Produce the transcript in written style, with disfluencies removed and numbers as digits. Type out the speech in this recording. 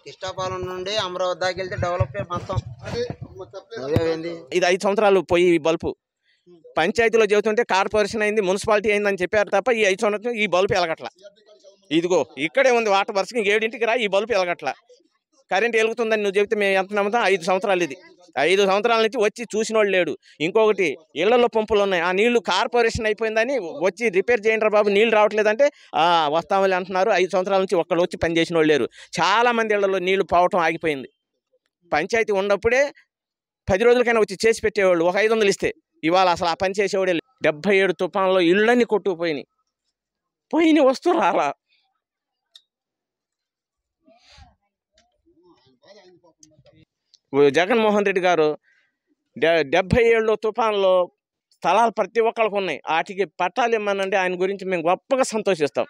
కిష్టాపాలెం నుండి అమరావతి దాకా వెళ్తే డెవలప్ మొత్తం ఇది 5 సంవత్సరాలు పోయి ఈ బల్బు పంచాయతీలో చెబుతుంటే కార్పొరేషన్ అయింది, మున్సిపాలిటీ అయిందని చెప్పారు తప్ప ఈ 5 సంవత్సరం ఈ బల్బు ఎలగట్ల. ఇదిగో ఇక్కడే ఉంది వాటర్ వర్షం, 7ంటికి రా ఈ బల్బు ఎలగట్ల. కరెంట్ వెలుగుతుందని నువ్వు చెబితే మేము ఎంత నమ్ముతాం? 5 సంవత్సరాలు ఇది. 5 సంవత్సరాల నుంచి వచ్చి చూసిన వాళ్ళు లేడు. ఇంకొకటి ఇళ్లలో పంపులు ఉన్నాయి, ఆ నీళ్లు కార్పొరేషన్ అయిపోయిందని వచ్చి రిపేర్ చేయండి రా బాబు, నీళ్లు రావట్లేదంటే వస్తామని అంటున్నారు. 5 సంవత్సరాల నుంచి ఒక్కళ్ళు వచ్చి పని చేసిన వాళ్ళు లేరు. చాలా మంది ఇళ్లలో నీళ్లు పోవటం ఆగిపోయింది. పంచాయతీ ఉన్నప్పుడే 10 రోజులకైనా వచ్చి చేసి పెట్టేవాళ్ళు, ఒక 500 ఇస్తే. ఇవాళ అసలు ఆ పని చేసేవాడే 77 తుఫాన్లో ఇళ్ళన్నీ కొట్టుకుపోయినాయి వస్తువు రాలా. జగన్మోహన్ రెడ్డి గారు 77 తుఫాన్లో స్థలాలు ప్రతి ఒక్కరికి ఉన్నాయి, వాటికి పట్టాలు ఇమ్మనండి. ఆయన గురించి మేము గొప్పగా సంతోషిస్తాం.